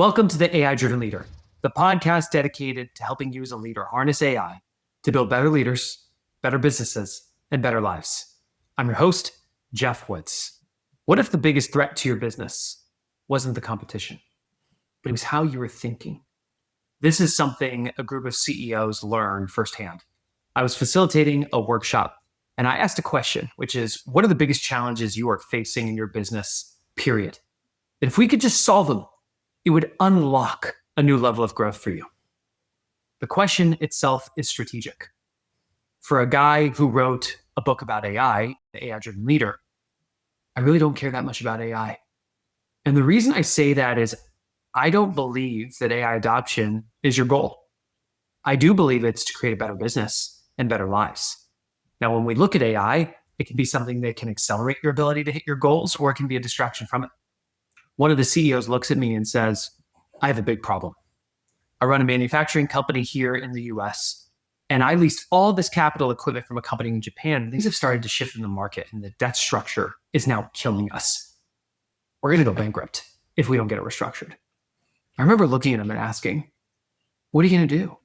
Welcome to the AI-Driven Leader, the podcast dedicated to helping you as a leader harness AI to build better leaders, better businesses, and better lives. I'm your host, Geoff Woods. What if the biggest threat to your business wasn't the competition, but it was how you were thinking? This is something a group of CEOs learned firsthand. I was facilitating a workshop, and I asked a question, which is, what are the biggest challenges you are facing in your business, period? And if we could just solve them, it would unlock a new level of growth for you. The question itself is strategic. For a guy who wrote a book about AI, the AI-Driven Leader, I really don't care that much about AI. And the reason I say that is I don't believe that AI adoption is your goal. I do believe it's to create a better business and better lives. Now, when we look at AI, it can be something that can accelerate your ability to hit your goals, or it can be a distraction from it. One of the CEOs looks at me and says, I have a big problem. I run a manufacturing company here in the US, and I leased all this capital equipment from a company in Japan. Things have started to shift in the market, and the debt structure is now killing us. We're going to go bankrupt if we don't get it restructured. I remember looking at him and asking, what are you going to do? And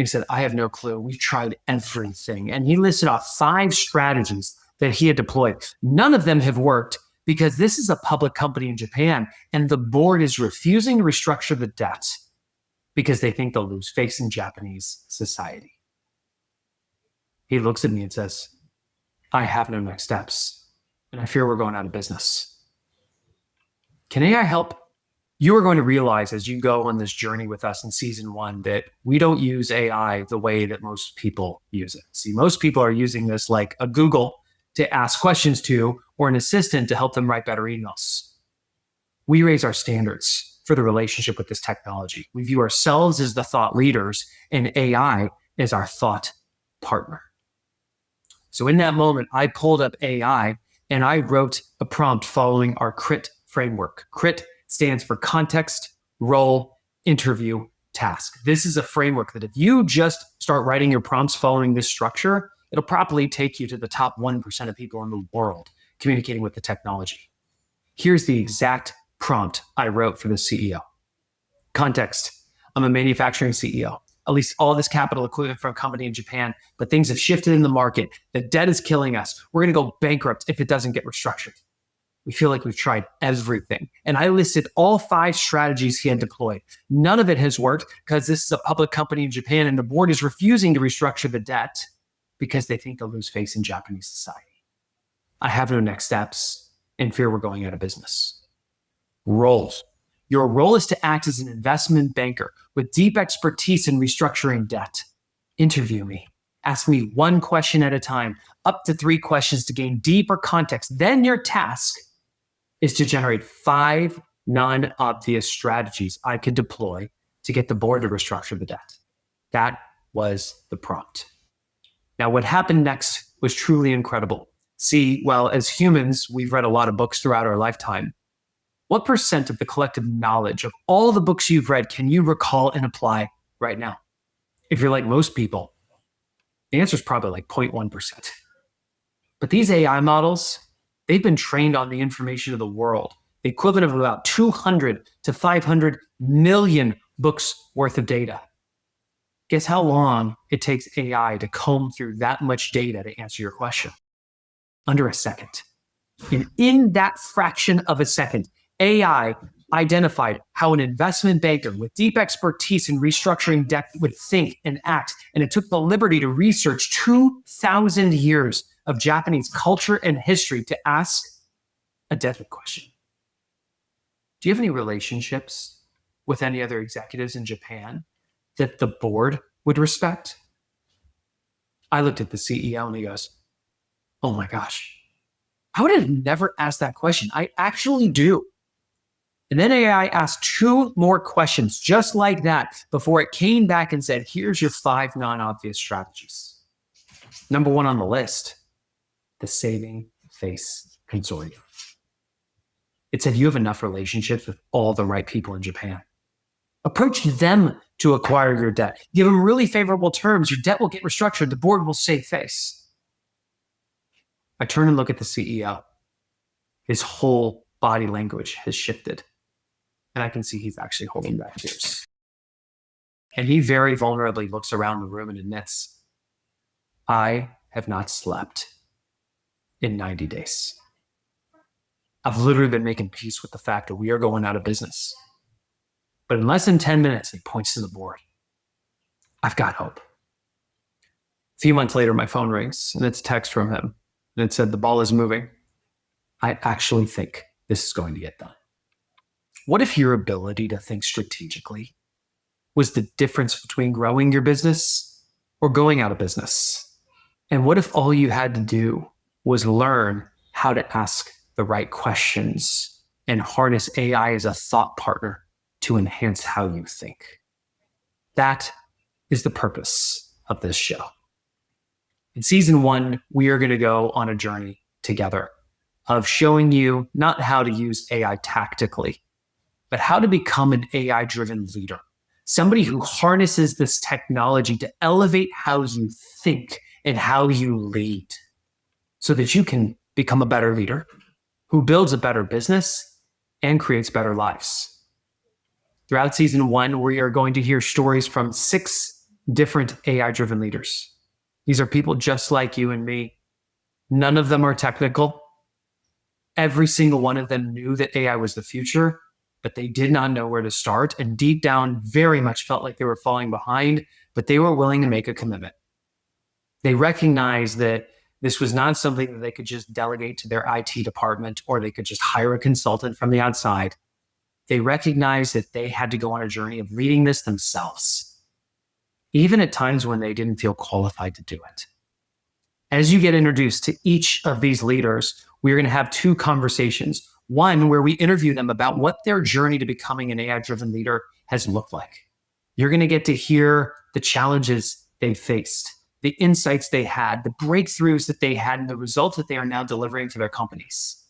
he said, I have no clue. We've tried everything. And he listed off 5 strategies that he had deployed. None of them have worked, because this is a public company in Japan, and the board is refusing to restructure the debt because they think they'll lose face in Japanese society. He looks at me and says, I have no next steps, and I fear we're going out of business. Can AI help? You are going to realize as you go on this journey with us in season 1 that we don't use AI the way that most people use it. See, most people are using this like a Google to ask questions to, or an assistant to help them write better emails. We raise our standards for the relationship with this technology. We view ourselves as the thought leaders and AI as our thought partner. So in that moment, I pulled up AI and I wrote a prompt following our CRIT framework. CRIT stands for context, role, interview, task. This is a framework that if you just start writing your prompts following this structure, it'll probably take you to the top 1% of people in the world communicating with the technology. Here's the exact prompt I wrote for the CEO. Context: I'm a manufacturing CEO. I leased all this capital equipment from a company in Japan, but things have shifted in the market. The debt is killing us. We're going to go bankrupt if it doesn't get restructured. We feel like we've tried everything. And I listed all 5 strategies he had deployed. None of it has worked because this is a public company in Japan and the board is refusing to restructure the debt because they think they'll lose face in Japanese society. I have no next steps and fear we're going out of business. Roles. Your role is to act as an investment banker with deep expertise in restructuring debt. Interview me. Ask me 1 question at a time, up to 3 questions to gain deeper context. Then your task is to generate 5 non-obvious strategies I could deploy to get the board to restructure the debt. That was the prompt. Now, what happened next was truly incredible. See, well, as humans, we've read a lot of books throughout our lifetime. What % of the collective knowledge of all the books you've read can you recall and apply right now? If you're like most people, the answer is probably like 0.1%. But these AI models, they've been trained on the information of the world, the equivalent of about 200 to 500 million books worth of data. Guess how long it takes AI to comb through that much data to answer your question? Under a second. And in that fraction of a second, AI identified how an investment banker with deep expertise in restructuring debt would think and act. And it took the liberty to research 2,000 years of Japanese culture and history to ask a deadly question. Do you have any relationships with any other executives in Japan that the board would respect? I looked at the CEO and he goes, oh my gosh, I would have never asked that question. I actually do. And then AI asked 2 more questions just like that before it came back and said, here's your 5 non-obvious strategies. Number 1 on the list, the saving face consortium. It said you have enough relationships with all the right people in Japan. Approach them to acquire your debt. Give them really favorable terms. Your debt will get restructured. The board will save face. I turn and look at the CEO. His whole body language has shifted. And I can see he's actually holding back tears. And he very vulnerably looks around the room and admits, I have not slept in 90 days. I've literally been making peace with the fact that we are going out of business. But in less than 10 minutes, he points to the board. I've got hope. A few months later, my phone rings and it's a text from him. And it said, the ball is moving. I actually think this is going to get done. What if your ability to think strategically was the difference between growing your business or going out of business? And what if all you had to do was learn how to ask the right questions and harness AI as a thought partner to enhance how you think? That is the purpose of this show. In season 1, we are going to go on a journey together of showing you not how to use AI tactically, but how to become an AI-driven leader. Somebody who harnesses this technology to elevate how you think and how you lead so that you can become a better leader who builds a better business and creates better lives. Throughout season 1, we are going to hear stories from 6 different AI-driven leaders. These are people just like you and me. None of them are technical. Every single one of them knew that AI was the future, but they did not know where to start, and deep down very much felt like they were falling behind, but they were willing to make a commitment. They recognized that this was not something that they could just delegate to their IT department or they could just hire a consultant from the outside. They recognized that they had to go on a journey of leading this themselves, even at times when they didn't feel qualified to do it. As you get introduced to each of these leaders, we're going to have 2 conversations. One, where we interview them about what their journey to becoming an AI-driven leader has looked like. You're going to get to hear the challenges they faced, the insights they had, the breakthroughs that they had, and the results that they are now delivering to their companies.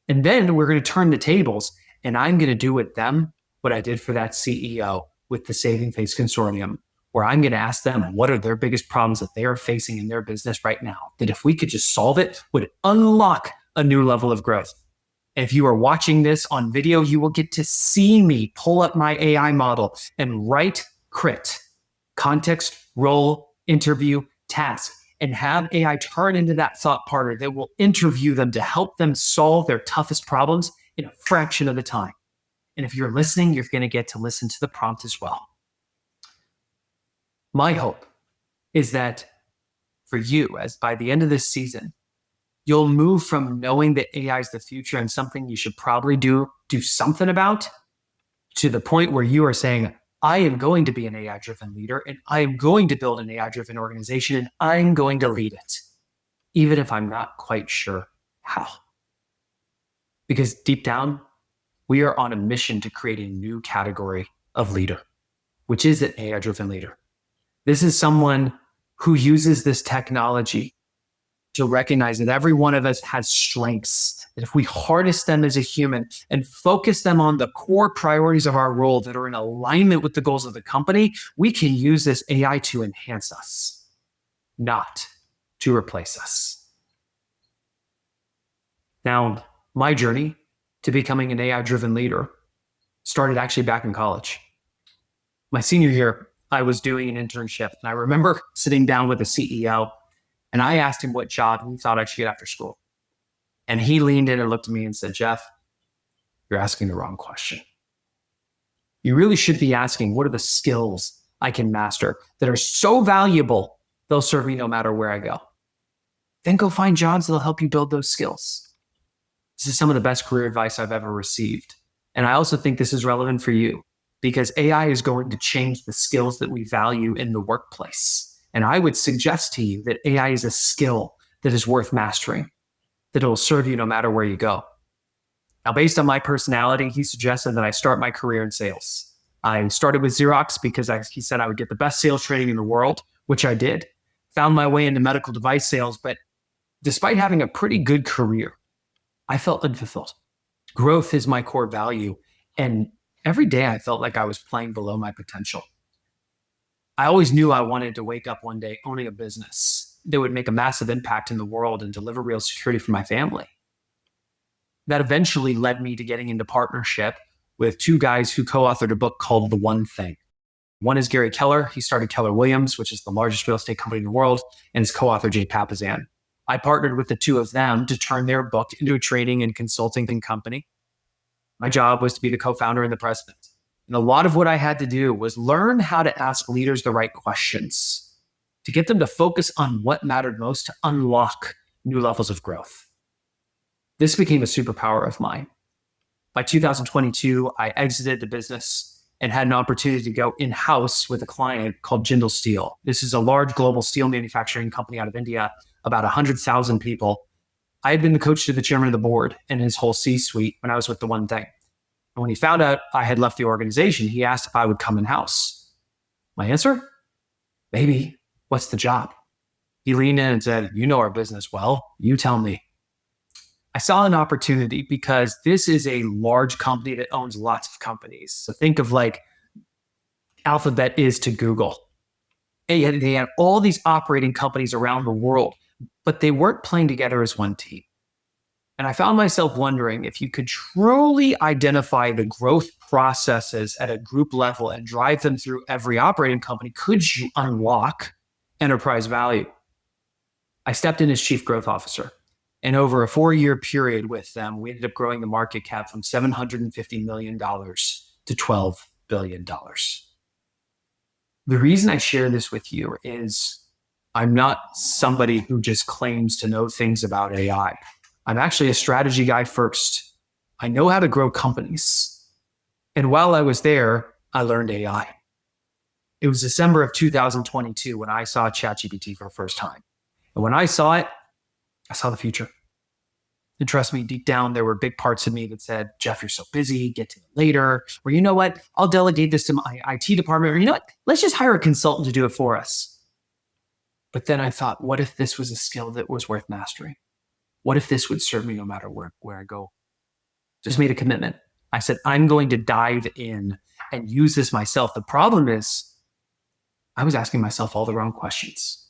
And then we're going to turn the tables, and I'm going to do with them what I did for that CEO with the Saving Face Consortium, where I'm going to ask them what are their biggest problems that they are facing in their business right now, that if we could just solve it, would unlock a new level of growth. And if you are watching this on video, you will get to see me pull up my AI model and write crit, context, role, interview, task, and have AI turn into that thought partner that will interview them to help them solve their toughest problems in a fraction of the time. And if you're listening, you're going to get to listen to the prompt as well. My hope is that for you, as by the end of this season, you'll move from knowing that AI is the future and something you should probably do something about, to the point where you are saying, I am going to be an AI-driven leader, and I am going to build an AI-driven organization, and I'm going to lead it, even if I'm not quite sure how. Because deep down, we are on a mission to create a new category of leader, which is an AI-driven leader. This is someone who uses this technology to recognize that every one of us has strengths, that if we harness them as a human and focus them on the core priorities of our role that are in alignment with the goals of the company, we can use this AI to enhance us, not to replace us. Now, my journey to becoming an AI-driven leader started actually back in college. My senior year, I was doing an internship, and I remember sitting down with the CEO, and I asked him what job he thought I should get after school. And he leaned in and looked at me and said, Geoff, you're asking the wrong question. You really should be asking, what are the skills I can master that are so valuable, they'll serve me no matter where I go? Then go find jobs that'll help you build those skills. This is some of the best career advice I've ever received. And I also think this is relevant for you, because AI is going to change the skills that we value in the workplace. And I would suggest to you that AI is a skill that is worth mastering, that it will serve you no matter where you go. Now, based on my personality, he suggested that I start my career in sales. I started with Xerox because he said I would get the best sales training in the world, which I did. Found my way into medical device sales, but despite having a pretty good career, I felt unfulfilled. Growth is my core value, and every day I felt like I was playing below my potential. I always knew I wanted to wake up one day owning a business that would make a massive impact in the world and deliver real security for my family. That eventually led me to getting into partnership with two guys who co-authored a book called The One Thing. One is Gary Keller. He started Keller Williams, which is the largest real estate company in the world, and his co-author, Jay Papasan. I partnered with the two of them to turn their book into a training and consulting company. My job was to be the co-founder and the president. And a lot of what I had to do was learn how to ask leaders the right questions, to get them to focus on what mattered most, to unlock new levels of growth. This became a superpower of mine. By 2022, I exited the business and had an opportunity to go in-house with a client called Jindal Steel. This is a large global steel manufacturing company out of India, about 100,000 people. I had been the coach to the chairman of the board and his whole C-suite when I was with The One Thing. And when he found out I had left the organization, he asked if I would come in-house. My answer? Maybe. What's the job? He leaned in and said, "You know our business well. You tell me." I saw an opportunity because this is a large company that owns lots of companies. So think of like Alphabet is to Google. And they had all these operating companies around the world, but they weren't playing together as one team. And I found myself wondering if you could truly identify the growth processes at a group level and drive them through every operating company, could you unlock enterprise value? I stepped in as chief growth officer. And over a 4-year period with them, we ended up growing the market cap from $750 million to $12 billion. The reason I share this with you is I'm not somebody who just claims to know things about AI. I'm actually a strategy guy first. I know how to grow companies. And while I was there, I learned AI. It was December of 2022 when I saw ChatGPT for the first time. And when I saw it, I saw the future. And trust me, deep down, there were big parts of me that said, "Geoff, you're so busy, get to it later." Or, "You know what, I'll delegate this to my IT department." Or, "You know what, let's just hire a consultant to do it for us." But then I thought, what if this was a skill that was worth mastering? What if this would serve me no matter where I go? Just made a commitment. I said, I'm going to dive in and use this myself. The problem is, I was asking myself all the wrong questions.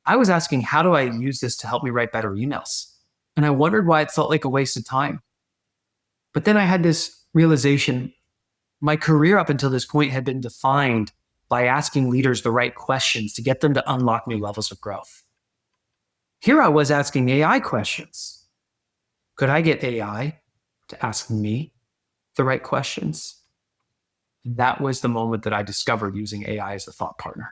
I was asking, how do I use this to help me write better emails? And I wondered why it felt like a waste of time. But then I had this realization. My career up until this point had been defined by asking leaders the right questions to get them to unlock new levels of growth. Here I was asking AI questions. Could I get AI to ask me the right questions? That was the moment that I discovered using AI as a thought partner.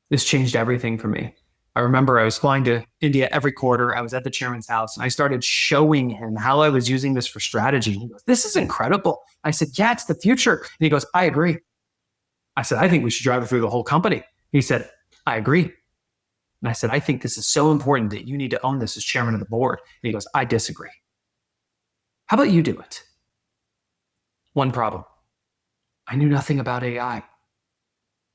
This changed everything for me. I remember I was flying to India every quarter. I was at the chairman's house and I started showing him how I was using this for strategy. He goes, "This is incredible." I said, "Yeah, it's the future." And he goes, "I agree." I said, "I think we should drive it through the whole company." He said, "I agree." And I said, "I think this is so important that you need to own this as chairman of the board." And he goes, "I disagree." How about you do it? One problem. I knew nothing about AI.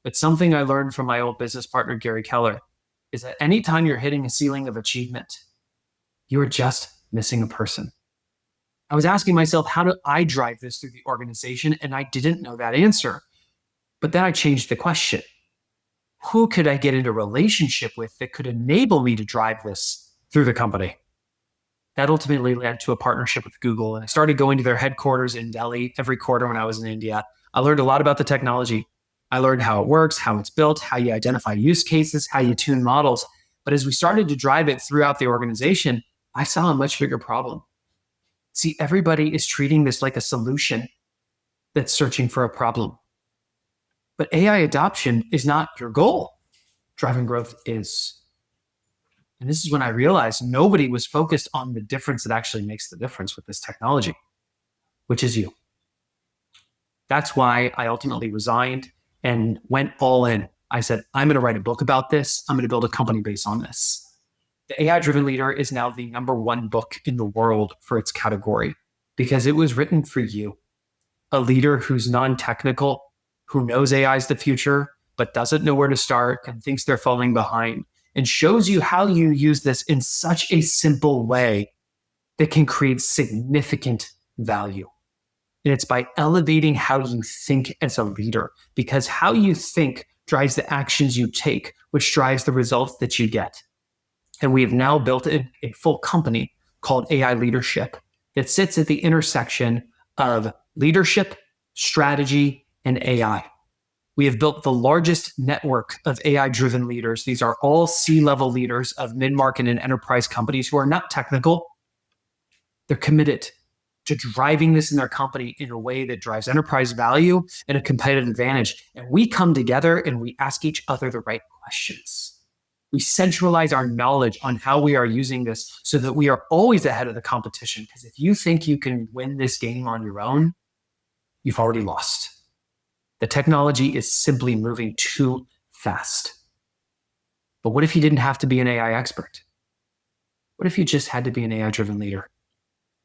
But something I learned from my old business partner, Gary Keller, is that anytime you're hitting a ceiling of achievement, you are just missing a person. I was asking myself, how do I drive this through the organization? And I didn't know that answer. But then I changed the question. Who could I get into a relationship with that could enable me to drive this through the company? That ultimately led to a partnership with Google. And I started going to their headquarters in Delhi every quarter when I was in India. I learned a lot about the technology. I learned how it works, how it's built, how you identify use cases, how you tune models. But as we started to drive it throughout the organization, I saw a much bigger problem. See, everybody is treating this like a solution that's searching for a problem. But AI adoption is not your goal. Driving growth is. And this is when I realized nobody was focused on the difference that actually makes the difference with this technology, which is you. That's why I ultimately resigned and went all in. I said, I'm going to write a book about this. I'm going to build a company based on this. The AI-Driven Leader is now the #1 book in the world for its category because it was written for you. A leader who's non-technical, who knows AI is the future, but doesn't know where to start and thinks they're falling behind, and shows you how you use this in such a simple way that can create significant value. And it's by elevating how you think as a leader, because how you think drives the actions you take, which drives the results that you get. And we have now built a full company called AI Leadership that sits at the intersection of leadership, strategy, and AI. We have built the largest network of AI-driven leaders. These are all C-level leaders of mid-market and enterprise companies who are not technical. They're committed to driving this in their company in a way that drives enterprise value and a competitive advantage. And we come together and we ask each other the right questions. We centralize our knowledge on how we are using this so that we are always ahead of the competition. Because if you think you can win this game on your own, you've already lost. The technology is simply moving too fast. But what if you didn't have to be an AI expert? What if you just had to be an AI-driven leader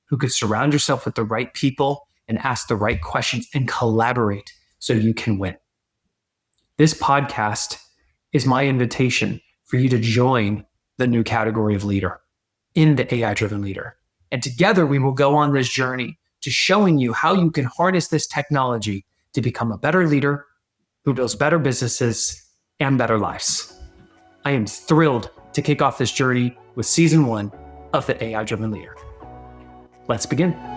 who could surround yourself with the right people and ask the right questions and collaborate so you can win? This podcast is my invitation for you to join the new category of leader in the AI-driven leader. And together we will go on this journey to showing you how you can harness this technology to become a better leader who builds better businesses and better lives. I am thrilled to kick off this journey with season 1 of the AI-driven leader. Let's begin.